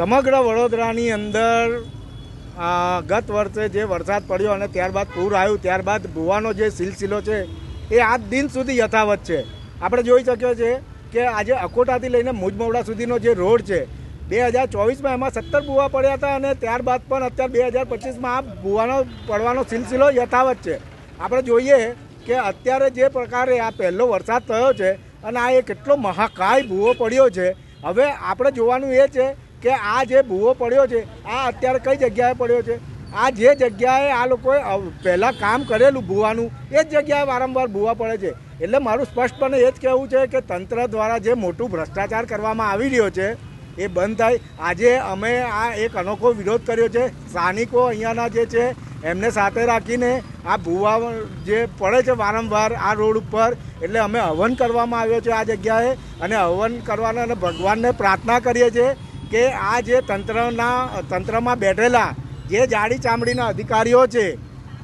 સમગ્ર વડોદરાની અંદર ગત વર્ષે જે વરસાદ પડ્યો અને ત્યારબાદ પૂર આવ્યું, ત્યારબાદ ભૂવાનો જે સિલસિલો છે એ આજ દિન સુધી યથાવત છે. આપણે જોઈ શક્યો છે કે આજે અકોટાથી લઈને મુજમવડા સુધીનો જે રોડ છે 2024માં એમાં 17 ભૂવા પડ્યા હતા અને ત્યારબાદ પણ અત્યારે 2025માં આ ભૂવાનો પડવાનો સિલસિલો યથાવત છે. આપણે જોઈએ કે અત્યારે જે પ્રકારે આ પહેલો વરસાદ થયો છે અને આ એ કેટલો મહાકાય ભૂવો પડ્યો છે. હવે આપણે જોવાનું એ છે કે આ જે ભૂવો પડ્યો છે આ અત્યારે કઈ જગ્યાએ પડ્યો છે. આ જે જગ્યાએ આ લોકોએ પહેલાં કામ કરેલું ભૂવાનું એ જ જગ્યાએ વારંવાર ભૂવા પડે છે. એટલે મારું સ્પષ્ટપણે એ જ કહેવું છે કે તંત્ર દ્વારા જે મોટું ભ્રષ્ટાચાર કરવામાં આવી રહ્યો છે એ બંધ થાય. આજે અમે આ એક અનોખો વિરોધ કર્યો છે. સ્થાનિકો અહીંયાના જે છે એમને સાથે રાખીને આ ભૂવા જે પડે છે વારંવાર આ રોડ ઉપર, એટલે અમે હવન કરવામાં આવ્યો છે આ જગ્યાએ અને હવન કરવાના અને ભગવાનને પ્રાર્થના કરીએ છીએ કે આ જે તંત્રમાં બેઠેલા જે જાડી ચામડીના અધિકારીઓ છે,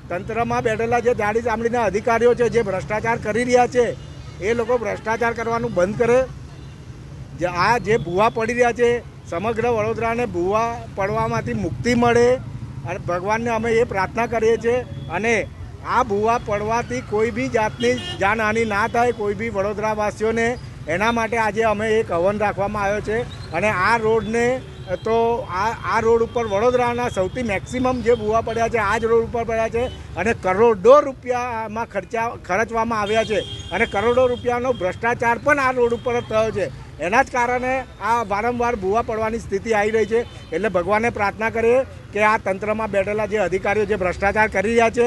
તંત્રમાં બેઠેલા જે જાડી ચામડીના અધિકારીઓ છે જે ભ્રષ્ટાચાર કરી રહ્યા છે એ લોકો ભ્રષ્ટાચાર કરવાનું બંધ કરે. આ જે ભૂવા પડી રહ્યા છે સમગ્ર વડોદરાને ભૂવા પડવામાંથી મુક્તિ મળે અને ભગવાનને અમે એ પ્રાર્થના કરીએ છીએ. અને આ ભૂવા પડવાથી કોઈ બી જાતની જાનહાનિ ના થાય કોઈ બી વડોદરાવાસીઓને, એના માટે આજે અમે એક હવન રાખવામાં આવ્યો છે. અને આ રોડને તો આ રોડ ઉપર વડોદરાના સૌથી મેક્સિમમ જે ભૂવા પડ્યા છે આ જ રોડ ઉપર પડ્યા છે અને કરોડો રૂપિયામાં ખર્ચવામાં આવ્યા છે અને કરોડો રૂપિયાનો ભ્રષ્ટાચાર પણ આ રોડ ઉપર જ થયો છે. એના જ કારણે આ વારંવાર ભૂવા પડવાની સ્થિતિ આવી રહી છે. એટલે ભગવાનને પ્રાર્થના કરીએ કે આ તંત્રમાં બેઠેલા જે અધિકારીઓ જે ભ્રષ્ટાચાર કરી રહ્યા છે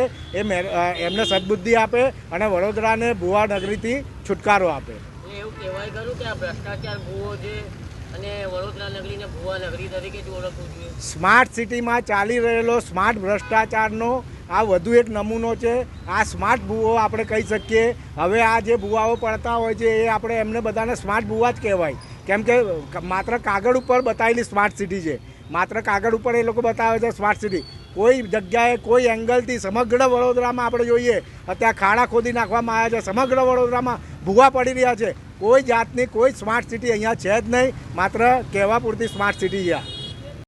એમને સદબુદ્ધિ આપે અને વડોદરાને ભૂવા નગરીથી છુટકારો આપે. એવું કહેવાય ખરું કે આ ભ્રષ્ટાચાર ભૂવો છે અને વડોદરા નગરીને ભૂવા નગરી તરીકે જ ઓળખવું જોઈએ. સ્માર્ટ સિટીમાં ચાલી રહેલો સ્માર્ટ ભ્રષ્ટાચારનો આ વધુ એક નમૂનો છે. આ સ્માર્ટ ભૂવો આપણે કહી શકીએ. હવે આ જે ભૂવાઓ પડતા હોય છે એ આપણે એમને બધાને સ્માર્ટ ભૂવા જ કહેવાય, કેમ કે માત્ર કાગળ ઉપર બતાવેલી સ્માર્ટ સિટી છે. માત્ર કાગળ ઉપર એ લોકો બતાવે છે સ્માર્ટ સિટી. કોઈ જગ્યાએ કોઈ એંગલથી સમગ્ર વડોદરામાં આપણે જોઈએ અત્યારે ખાડા ખોદી નાખવામાં આવ્યા છે. સમગ્ર વડોદરામાં ભૂવા પડી રહ્યા છે. કોઈ જાતની કોઈ સ્માર્ટ સિટી અહીંયા છે જ નહીં, માત્ર કહેવા પૂરતી સ્માર્ટ સિટી છે.